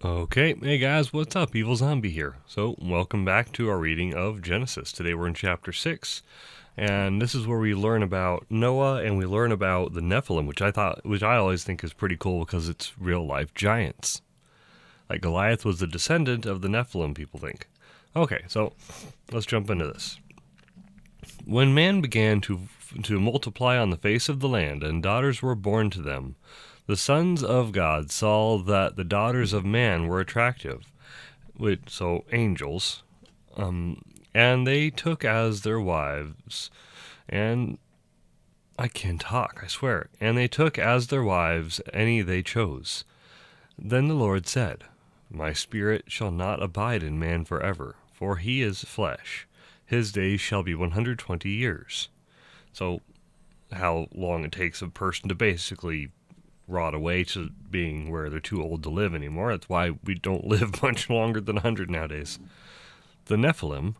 Okay, hey guys, what's up? Evilzombie here. So, welcome back to our reading of Genesis. Today we're in chapter 6, and this is where we learn about Noah and we learn about the Nephilim, which I always think is pretty cool because it's real life giants. Like Goliath was the descendant of the Nephilim, people think. Okay, so let's jump into this. When man began to multiply on the face of the land, and daughters were born to them, the sons of God saw that the daughters of man were attractive, so angels, and they took as their wives, and I can't talk, I swear, and they took as their wives any they chose. Then the Lord said, My spirit shall not abide in man forever, for he is flesh. His days shall be 120 years. So, how long it takes a person to basically rot away to being where they're too old to live anymore. That's why we don't live much longer than 100 nowadays. The Nephilim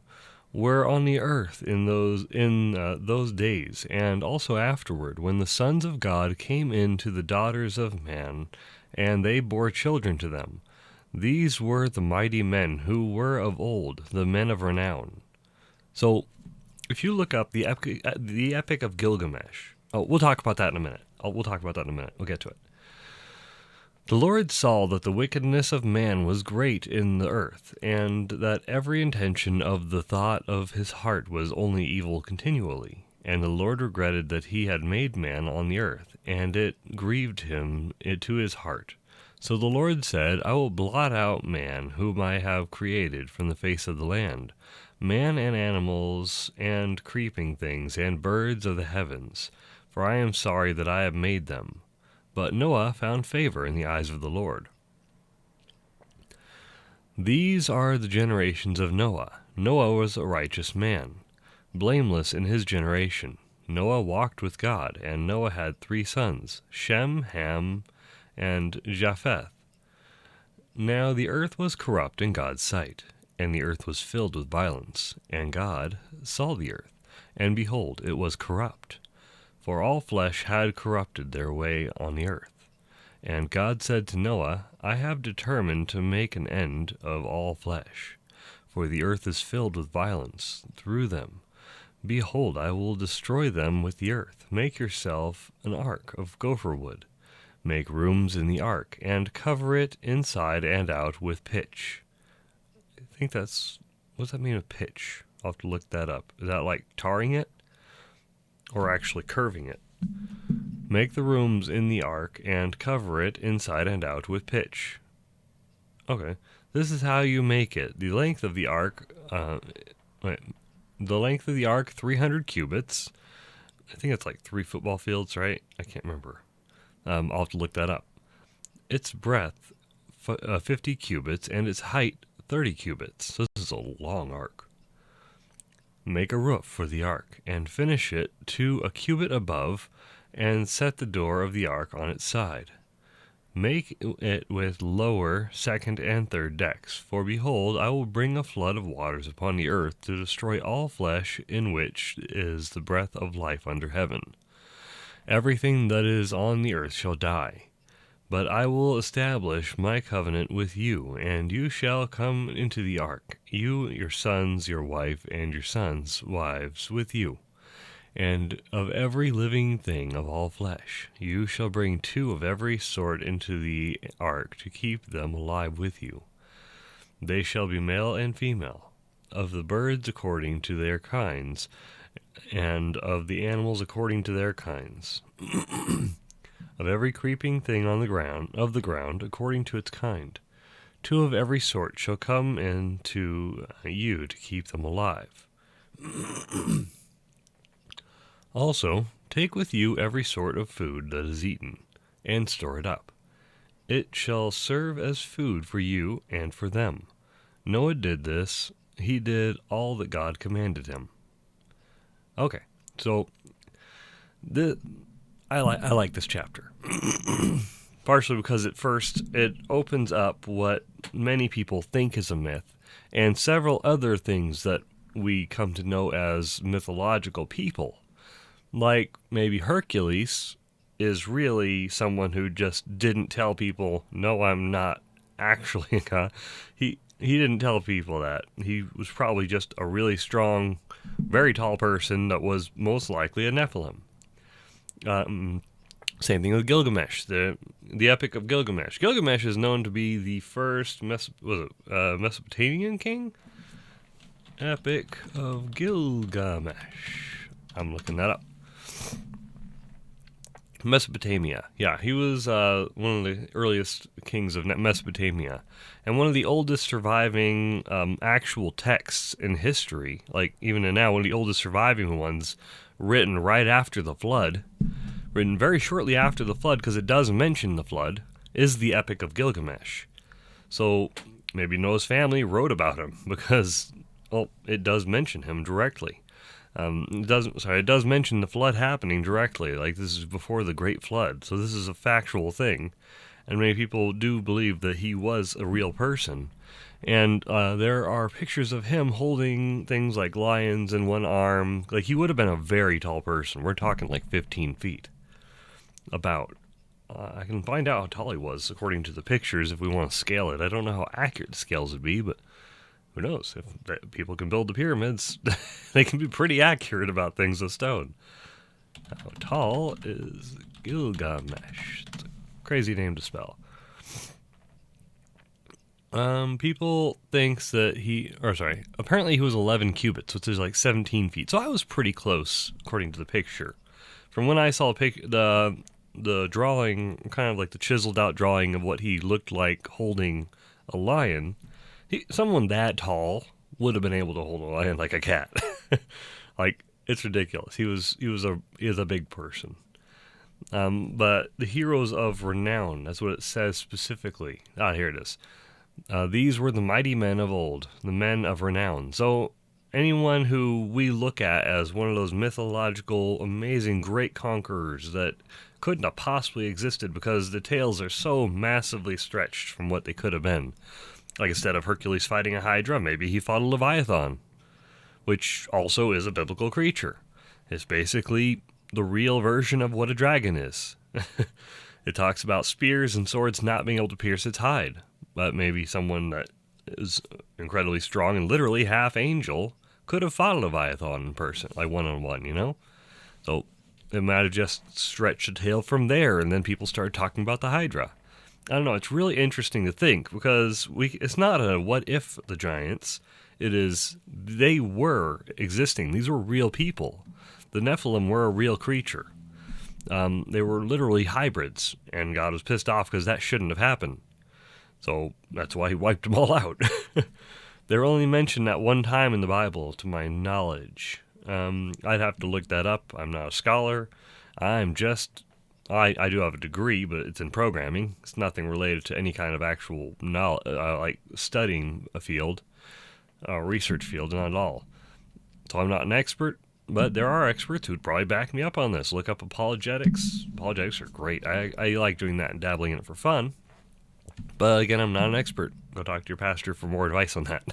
were on the earth in those days, and also afterward, when the sons of God came in to the daughters of man, and they bore children to them. These were the mighty men who were of old, the men of renown. So, if you look up the Epic of Gilgamesh, we'll talk about that in a minute. We'll get to it. The Lord saw that the wickedness of man was great in the earth, and that every intention of the thought of his heart was only evil continually. And the Lord regretted that he had made man on the earth, and it grieved him to his heart. So the Lord said, I will blot out man, whom I have created from the face of the land, man and animals, and creeping things, and birds of the heavens, for I am sorry that I have made them. But Noah found favor in the eyes of the Lord. These are the generations of Noah. Noah was a righteous man, blameless in his generation. Noah walked with God, and Noah had 3 sons, Shem, Ham, and Japheth. Now the earth was corrupt in God's sight, and the earth was filled with violence. And God saw the earth, and behold, it was corrupt, for all flesh had corrupted their way on the earth. And God said to Noah, I have determined to make an end of all flesh, for the earth is filled with violence through them. Behold, I will destroy them with the earth. Make yourself an ark of gopher wood. Make rooms in the ark, and cover it inside and out with pitch. I think what does that mean with pitch? I'll have to look that up. Is that like tarring it? Or actually curving it? Make the rooms in the ark, and cover it inside and out with pitch. Okay, this is how you make it. The length of the ark, 300 cubits. I think it's like 3 football fields, right? I can't remember. I'll have to look that up. Its breadth, 50 cubits, and its height, 30 cubits. So this is a long ark. Make a roof for the ark, and finish it to a cubit above, and set the door of the ark on its side. Make it with lower, second, and third decks. For behold, I will bring a flood of waters upon the earth to destroy all flesh in which is the breath of life under heaven. Everything that is on the earth shall die. But I will establish my covenant with you, and you shall come into the ark, you, your sons, your wife, and your sons' wives with you. And of every living thing of all flesh, you shall bring 2 of every sort into the ark to keep them alive with you. They shall be male and female, of the birds according to their kinds, and of the animals according to their kinds. Of every creeping thing on the ground according to its kind. 2 of every sort shall come into you to keep them alive. Also, take with you every sort of food that is eaten, and store it up. It shall serve as food for you and for them. Noah did this. He did all that God commanded him. Okay, so I like this chapter. Partially because at first it opens up what many people think is a myth, and several other things that we come to know as mythological people. Like maybe Hercules is really someone who just didn't tell people, no, I'm not actually a god. He didn't tell people that. He was probably just a really strong, very tall person that was most likely a Nephilim. Same thing with Gilgamesh, the Epic of Gilgamesh. Gilgamesh is known to be the first Mesopotamian king? Epic of Gilgamesh. I'm looking that up. Mesopotamia. Yeah, he was one of the earliest kings of Mesopotamia, and one of the oldest surviving actual texts in history. Like, even now, one of the oldest surviving ones, written right after the flood, written very shortly after the flood, because it does mention the flood, is the Epic of Gilgamesh. So maybe Noah's family wrote about him, because, well, it does mention him directly. It does mention the flood happening directly. Like, this is before the Great Flood, so this is a factual thing, and many people do believe that he was a real person. And there are pictures of him holding things like lions in one arm. Like, he would have been a very tall person. We're talking like 15 feet. About. I can find out how tall he was according to the pictures if we want to scale it. I don't know how accurate the scales would be, but who knows? If people can build the pyramids, they can be pretty accurate about things with stone. How tall is Gilgamesh? It's a crazy name to spell. People thinks that apparently he was 11 cubits, which is like 17 feet. So I was pretty close, according to the picture. From when I saw the drawing, kind of like the chiseled out drawing of what he looked like holding a lion, someone that tall would have been able to hold a lion like a cat. Like, it's ridiculous. He is a big person. But the heroes of Renown, that's what it says specifically. Here it is. These were the mighty men of old, the men of renown. So anyone who we look at as one of those mythological, amazing, great conquerors that couldn't have possibly existed because the tales are so massively stretched from what they could have been. Like, instead of Hercules fighting a Hydra, maybe he fought a Leviathan, which also is a biblical creature. It's basically the real version of what a dragon is. It talks about spears and swords not being able to pierce its hide, but maybe someone that is incredibly strong and literally half angel could have fought a Leviathan in person, like one-on-one, you know? So it might have just stretched the tale from there, and then people started talking about the Hydra. I don't know, it's really interesting to think, because it's not a what if the giants, it is they were existing. These were real people. The Nephilim were a real creature. They were literally hybrids, and God was pissed off because that shouldn't have happened. So that's why he wiped them all out. They're only mentioned at one time in the Bible, to my knowledge. I'd have to look that up. I'm not a scholar. I do have a degree, but it's in programming. It's nothing related to any kind of actual knowledge, like studying a field, research field, not at all. So I'm not an expert, but there are experts who'd probably back me up on this. Look up apologetics. Apologetics are great. I like doing that and dabbling in it for fun. But again, I'm not an expert. Go talk to your pastor for more advice on that.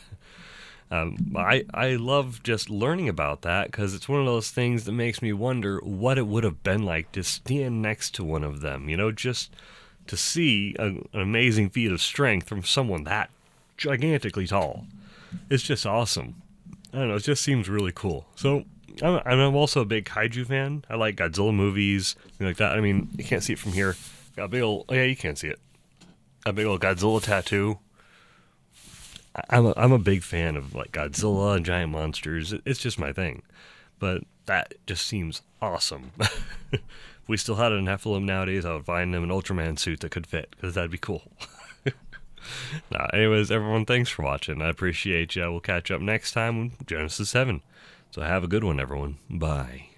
I love just learning about that, because it's one of those things that makes me wonder what it would have been like to stand next to one of them, you know, just to see an amazing feat of strength from someone that gigantically tall. It's just awesome. I don't know, it just seems really cool. So I'm also a big kaiju fan. I like Godzilla movies, things like that. I mean, you can't see it from here. Got a big old, oh yeah, you can see it. A big old Godzilla tattoo. I'm a big fan of like Godzilla and giant monsters. It's just my thing. But that just seems awesome. If we still had a Nephilim nowadays, I would find them an Ultraman suit that could fit, because that'd be cool. Anyways, everyone, thanks for watching. I appreciate you. We'll catch up next time with Genesis 7. So have a good one, everyone. Bye.